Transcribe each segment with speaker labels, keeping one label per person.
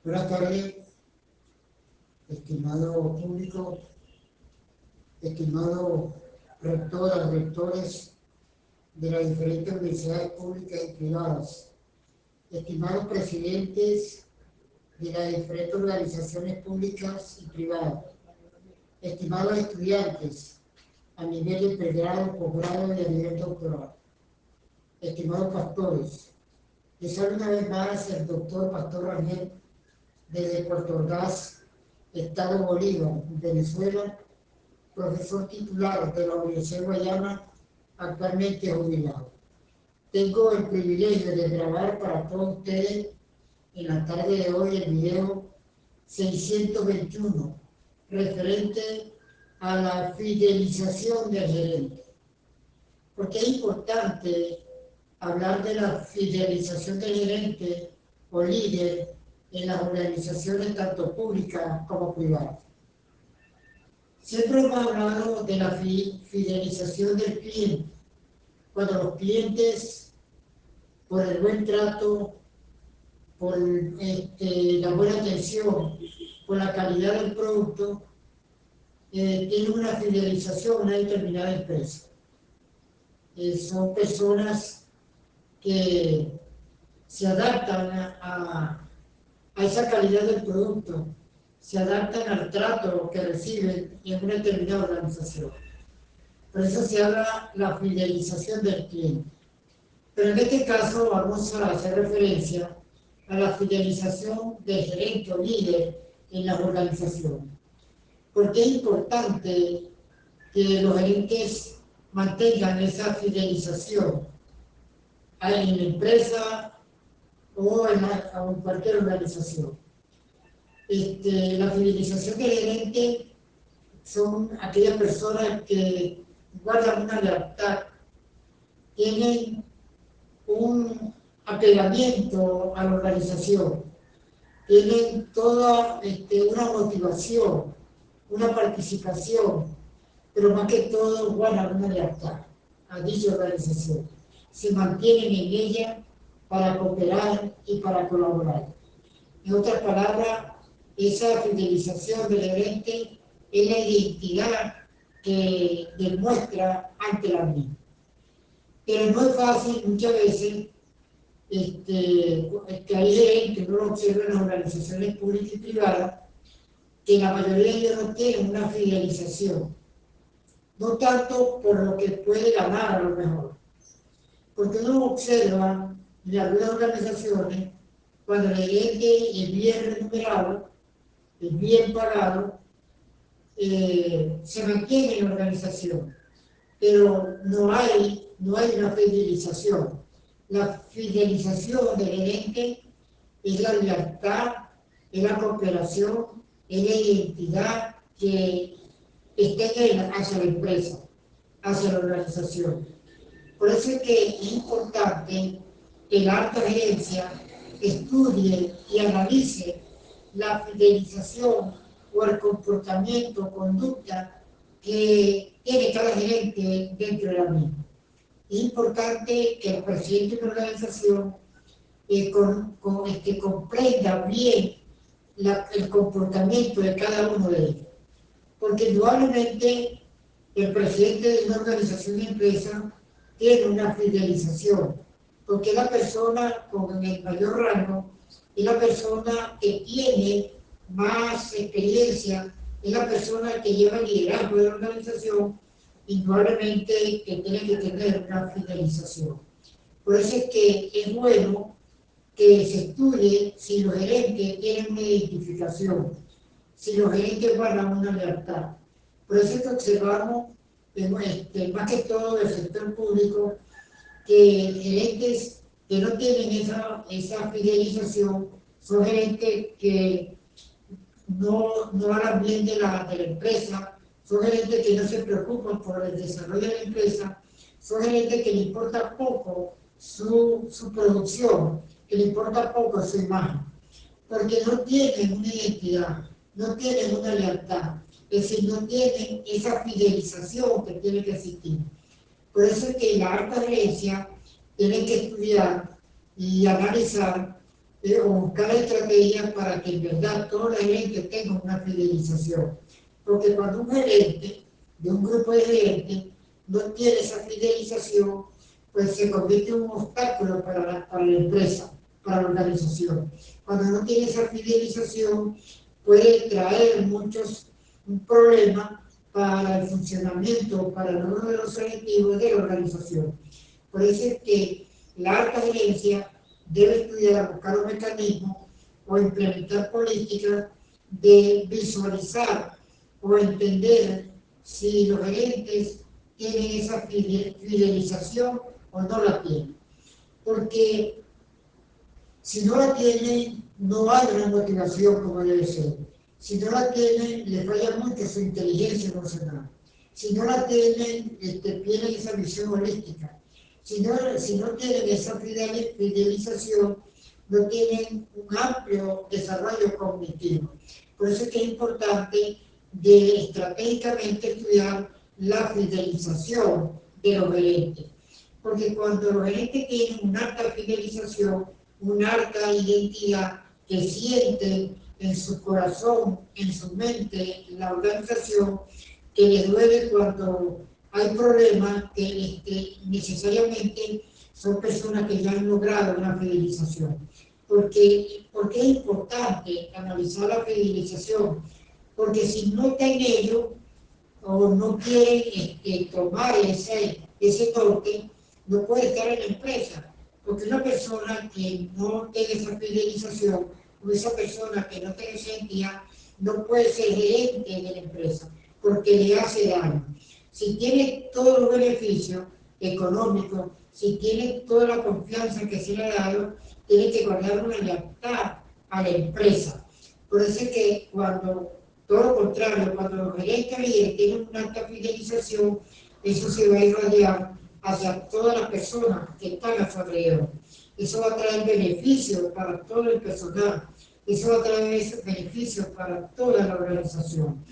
Speaker 1: Buenas tardes, estimado público, estimado rectoras, rectores de las diferentes universidades públicas y privadas, estimados presidentes de las diferentes organizaciones públicas y privadas, estimados estudiantes a nivel de pregrado, posgrado y a nivel doctoral, estimados pastores. Les habla una vez más el doctor Pastor Rangel desde Puerto Ordaz, Estado Bolívar, Venezuela, profesor titular de la Universidad de Guayana, actualmente jubilado. Tengo el privilegio de grabar para todos ustedes en la tarde de hoy el video 621, referente a la fidelización del gerente. Porque es importante hablar de la fidelización del gerente o líder en las organizaciones tanto públicas como privadas. Siempre hemos hablado de la fidelización del cliente, cuando los clientes, por el buen trato, por la buena atención, por la calidad del producto, tienen una fidelización a una determinada empresa. Son personas que se adaptan a esa calidad del producto, se adaptan al trato que reciben en una determinada organización. Por eso se habla la fidelización del cliente. Pero en este caso vamos a hacer referencia a la fidelización del gerente o líder en las organizaciones. Porque es importante que los gerentes mantengan esa fidelización en la empresa o en cualquier organización. La fidelización del gerente son aquellas personas que guardan una lealtad, tienen un apegamiento a la organización, tienen toda una motivación, una participación, pero más que todo guardan una lealtad a dicha organización. Se mantienen en ella para cooperar y para colaborar. En otras palabras, esa fidelización del gerente es la identidad que demuestra ante la misma. Pero no es fácil muchas veces que hay gerentes, uno lo observa en las organizaciones públicas y privadas, que la mayoría de ellos no tienen una fidelización. No tanto por lo que puede ganar a lo mejor. Porque uno observa en algunas organizaciones, cuando el gerente es bien remunerado, es bien pagado, se mantiene en la organización, pero no hay una fidelización. La fidelización del gerente es la lealtad, es la cooperación, es la identidad que está hacia la empresa, hacia la organización. Por eso es que es importante que la alta gerencia estudie y analice la fidelización o el comportamiento o conducta que tiene cada gerente dentro de la misma. Es importante que el presidente de la organización comprenda bien el comportamiento de cada uno de ellos. Porque indudablemente el presidente de una organización de empresa tiene una fidelización, porque es la persona con el mayor rango, es la persona que tiene más experiencia, es la persona que lleva el liderazgo de la organización, indudablemente que tiene que tener una fidelización. Por eso es que es bueno que se estudie si los gerentes tienen una identificación, si los gerentes guardan una lealtad. Por eso es que observamos, más que todo del sector público, que gerentes que no tienen esa fidelización son gerentes que no hablan bien de la empresa, son gerentes que no se preocupan por el desarrollo de la empresa, son gerentes que le importa poco su producción, que le importa poco su imagen, porque no tienen una identidad, no tienen una lealtad, es decir, no tienen esa fidelización que tiene que existir. Por eso es que la alta gerencia tiene que estudiar y analizar o buscar estrategias para que en verdad todos los gerentes tengan una fidelización. Porque cuando un gerente de un grupo de gerentes no tiene esa fidelización, pues se convierte en un obstáculo para la empresa, para la organización. Cuando no tiene esa fidelización, puede traer muchos problemas para el funcionamiento, para el logro de los objetivos de la organización. Por eso es que la alta gerencia debe estudiar, buscar un mecanismo o implementar políticas de visualizar o entender si los gerentes tienen esa fidelización o no la tienen. Porque si no la tienen, no hay una motivación como debe ser. Si no la tienen, le falla mucho su inteligencia emocional. Si no la tienen, pierden esa visión holística. Si no tienen esa fidelización, no tienen un amplio desarrollo cognitivo. Por eso es que es importante de estratégicamente estudiar la fidelización de los gerentes. Porque cuando los gerentes tienen una alta fidelización, una alta identidad que sienten en su corazón, en su mente, la organización, que les duele cuando hay problemas, que necesariamente son personas que ya han logrado una fidelización. Porque es importante analizar la fidelización, porque si no está en ello, o no quieren tomar ese torque, no puede estar en la empresa. Porque una persona que no tenga esa fidelización, o esa persona que no tenga esa entidad, no puede ser gerente de la empresa, porque le hace daño. Si tiene todos los beneficios económicos, si tiene toda la confianza que se le ha dado, tiene que guardar una lealtad a la empresa. Por eso es que todo lo contrario, cuando los gerentes líderes tienen una alta fidelización, eso se va a irradiar hacia todas las personas que están a su alrededor. Eso va a traer beneficios para todo el personal. Eso va a traer beneficios para toda la organización.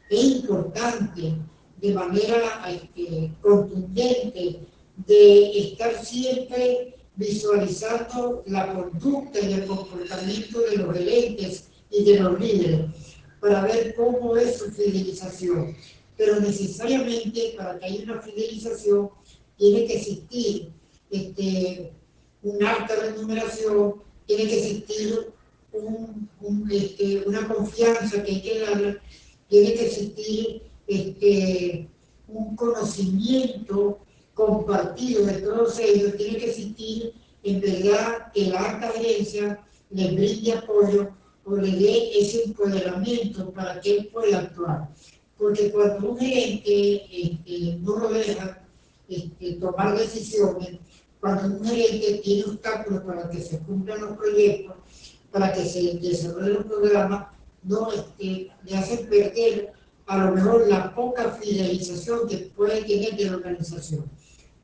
Speaker 1: Es importante de manera contundente de estar siempre visualizando la conducta y el comportamiento de los gerentes y de los líderes para ver cómo es su fidelización. Pero necesariamente para que haya una fidelización tiene que existir una alta remuneración, tiene que existir una confianza que hay que dar, tiene que existir un conocimiento compartido de todos ellos, tiene que existir en verdad que la alta gerencia les brinde apoyo o le dé ese empoderamiento para que él pueda actuar. Porque cuando un gerente no lo deja tomar decisiones, cuando un gerente tiene obstáculos para que se cumplan los proyectos, para que se desarrolle los programas, no le hacen perder a lo mejor la poca fidelización que puede tener de la organización.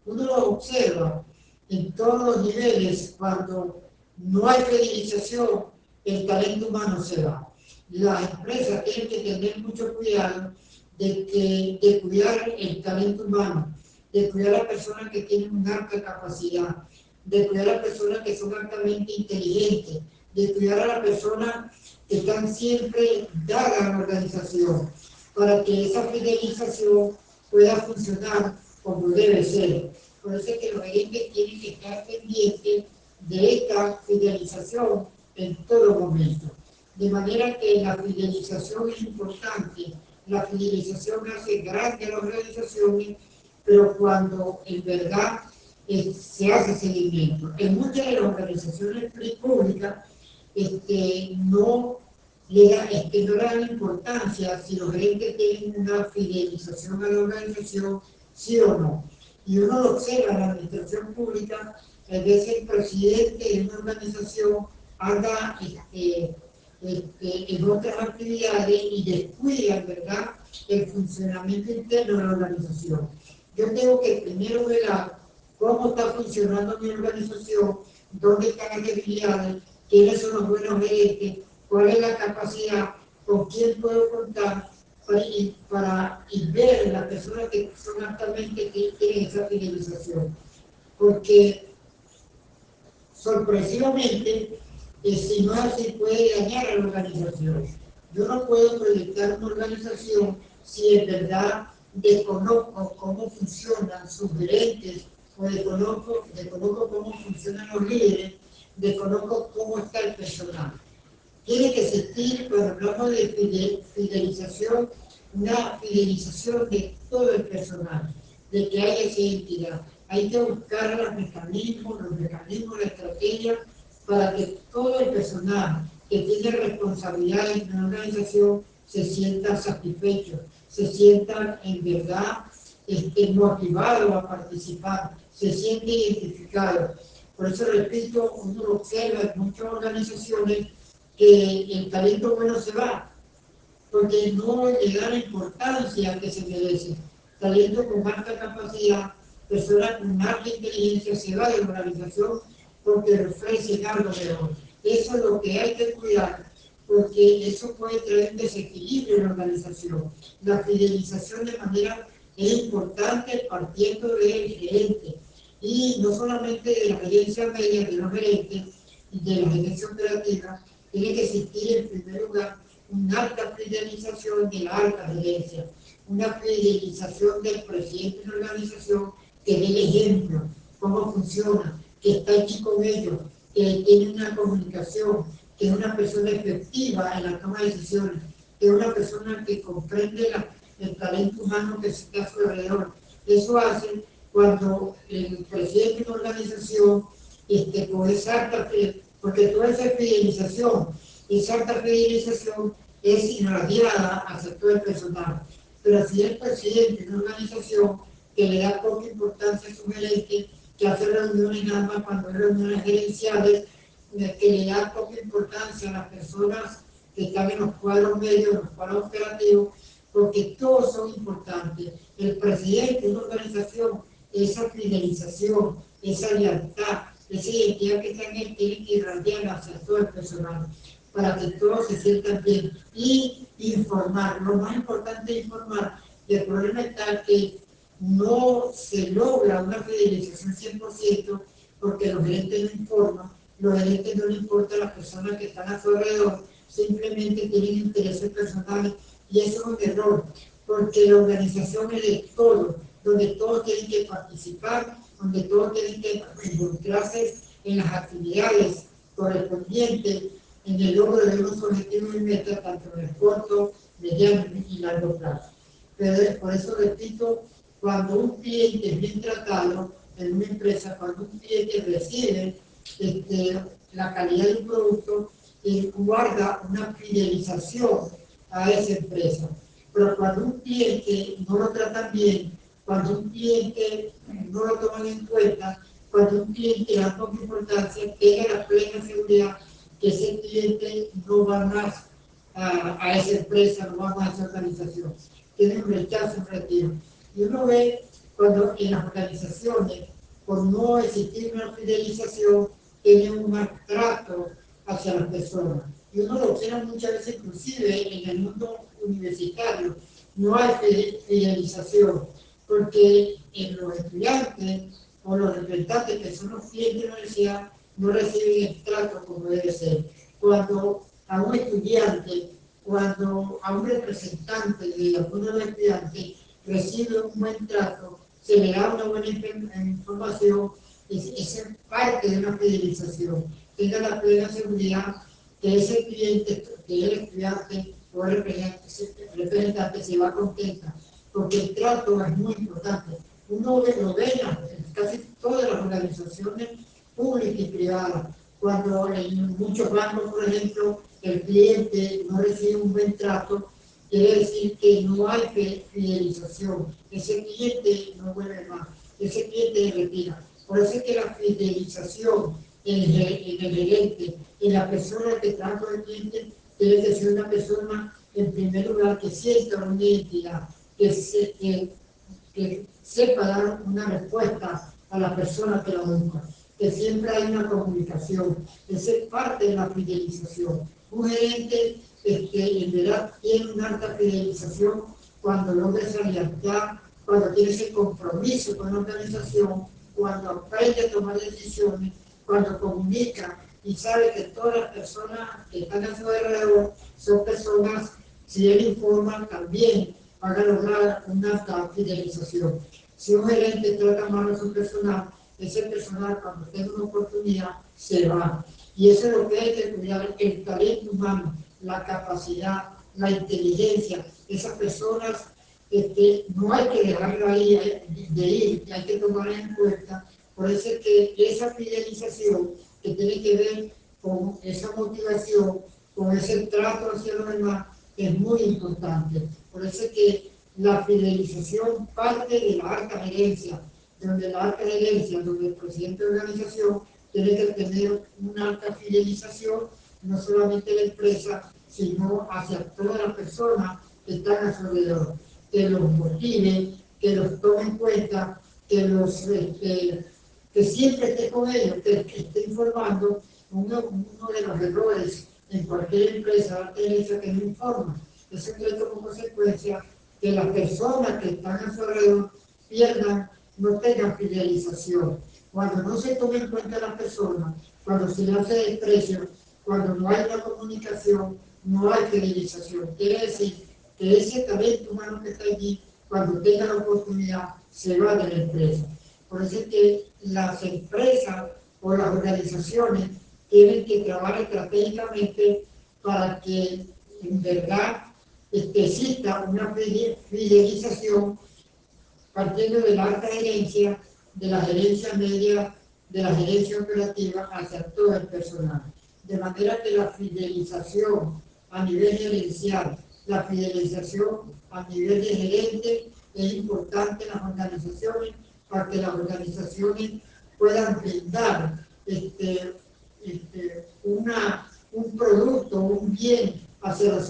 Speaker 1: Uno lo observa en todos los niveles, cuando no hay fidelización, el talento humano se va. Las empresas tienen que tener mucho cuidado de cuidar el talento humano, de cuidar a las personas que tienen una alta capacidad, de cuidar a las personas que son altamente inteligentes, de cuidar a las personas que están siempre dadas a la organización, para que esa fidelización pueda funcionar como debe ser. Por eso es que los gerentes tienen que estar pendientes de esta fidelización en todo momento. De manera que la fidelización es importante. La fidelización hace grande a las organizaciones, pero cuando en verdad se hace seguimiento. En muchas de las organizaciones públicas no le dan importancia si los gerentes tienen una fidelización a la organización, sí o no. Y uno lo observa en la administración pública, a veces el presidente de una organización anda en otras actividades y descuida, ¿verdad?, el funcionamiento interno de la organización. Yo tengo que primero ver cómo está funcionando mi organización, dónde están las debilidades, quiénes son los buenos gerentes, cuál es la capacidad, con quién puedo contar, y ver las personas que son altamente que tienen esa fidelización. Porque sorpresivamente Si no es así, puede dañar a la organización. Yo no puedo proyectar una organización si en verdad desconozco cómo funcionan sus gerentes, o desconozco cómo funcionan los líderes, desconozco cómo está el personal. Tiene que existir, cuando hablamos de fidelización, una fidelización de todo el personal, de que haya esa identidad. Hay que buscar los mecanismos, la estrategia, para que todo el personal que tiene responsabilidades en una organización se sienta satisfecho, se sientan en verdad motivados a participar, se siente identificado. Por eso repito, uno lo observa en muchas organizaciones que el talento bueno se va, porque no le da la importancia que se merece. Talento con alta capacidad, personas con alta inteligencia se va de la organización porque le ofrecen algo mejor. Eso es lo que hay que cuidar, porque eso puede traer un desequilibrio en la organización. La fidelización de manera es importante partiendo del gerente, y no solamente de la gerencia media, de los gerentes y de la gerencia operativa. Tiene que existir en primer lugar una alta fidelización de la alta gerencia, una fidelización del presidente de la organización que dé el ejemplo, cómo funciona, que está allí con ellos, que tiene una comunicación, que es una persona efectiva en la toma de decisiones, que es una persona que comprende el talento humano que está a su alrededor. Eso hace cuando el presidente de una organización, con esa alta fidelización, porque toda esa alta fidelización es irradiada hacia todo el personal. Pero si el presidente de una organización que le da poca importancia a su gerente, que hace reuniones nada más cuando hay reuniones gerenciales, que le da poca importancia a las personas que están en los cuadros medios, en los cuadros operativos, porque todos son importantes. El presidente de una organización, esa fidelización, esa lealtad, esa identidad que está en él, tiene que irradiar hacia todo el personal, para que todos se sientan bien. Y informar, lo más importante es informar. Y el problema está que no se logra una fidelización 100% porque los gerentes no informan, los gerentes no les importa a las personas que están a su alrededor, simplemente tienen intereses personales, y eso es un error, porque la organización es de todos, donde todos tienen que participar, donde todos tienen que involucrarse en las actividades correspondientes en el logro de unos objetivos y metas, tanto en el corto, mediano y largo plazo. Pero por eso repito, cuando un cliente es bien tratado en una empresa, cuando un cliente recibe la calidad de un producto, guarda una fidelización a esa empresa. Pero cuando un cliente no lo tratan bien, cuando un cliente no lo toman en cuenta, cuando un cliente da poca importancia, tenga la plena seguridad que ese cliente no va más a esa empresa, no va más a esa organización. Tiene un rechazo, un retiro. Y uno ve cuando en las organizaciones, por no existir una fidelización, tienen un maltrato hacia las personas. Y uno lo observa muchas veces, inclusive en el mundo universitario, no hay fidelización, porque en los estudiantes o los representantes que son los clientes de la universidad no reciben el trato como debe ser. Cuando a un estudiante, cuando a un representante de alguno de los estudiantes recibe un buen trato, se le da una buena información, es parte de una fidelización. Tenga la plena seguridad que ese cliente, que el estudiante o el representante se va contenta, porque el trato es muy importante. Uno lo ve en casi todas las organizaciones públicas y privadas. Cuando en muchos bancos, por ejemplo, el cliente no recibe un buen trato, quiere decir que no hay fidelización. Ese cliente no vuelve más, ese cliente se retira. Por eso es que la fidelización en el gerente, en la persona que trata con el cliente, tiene que ser una persona, en primer lugar, que sienta una identidad, que sepa dar una respuesta a la persona que la busca, que siempre hay una comunicación. Esa es parte de la fidelización. Un gerente en verdad tiene una alta fidelización cuando logra esa lealtad, cuando tiene ese compromiso con la organización, cuando aprende a tomar decisiones, cuando comunica y sabe que todas las personas que están a su alrededor son personas, si él informa, también van a lograr una alta fidelización. Si un gerente trata mal a su personal, ese personal cuando tenga una oportunidad se va. Y eso es lo que hay que cuidar, el talento humano, la capacidad, la inteligencia. Esas personas no hay que dejarlo ahí de ir, hay que tomarla en cuenta. Por eso es que esa fidelización que tiene que ver con esa motivación, con ese trato hacia los demás, es muy importante. Por eso es que la fidelización parte de la alta gerencia, donde la alta gerencia, donde el presidente de la organización tiene que tener una alta fidelización, no solamente de la empresa, sino hacia todas las personas que están a su alrededor, que los motive, que los tome en cuenta, que siempre esté con ellos, que esté informando. Uno de los errores en cualquier empresa de alta gerencia que no informa. Eso trae como consecuencia que las personas que están a su alrededor pierdan, no tengan fidelización. Cuando no se toma en cuenta a las personas, cuando se le hace desprecio, cuando no hay una comunicación, no hay fidelización. Quiere decir que ese talento humano que está allí, cuando tenga la oportunidad, se va de la empresa. Por eso es que las empresas o las organizaciones tienen que trabajar estratégicamente para que en verdad exista una fidelización partiendo de la alta gerencia, de la gerencia media, de la gerencia operativa hacia todo el personal. De manera que la fidelización a nivel gerencial, la fidelización a nivel de gerente es importante en las organizaciones para que las organizaciones puedan brindar un producto, un bien hacia la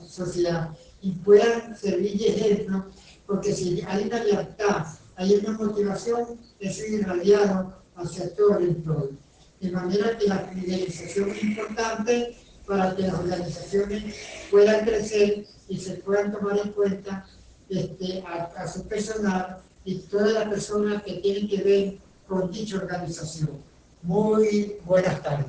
Speaker 1: sociedad y puedan servir de ejemplo, porque si hay una lealtad, hay una motivación, eso es irradiado hacia todo el entorno. De manera que la fidelización es importante para que las organizaciones puedan crecer y se puedan tomar en cuenta a su personal y todas las personas que tienen que ver con dicha organización. Muy buenas tardes.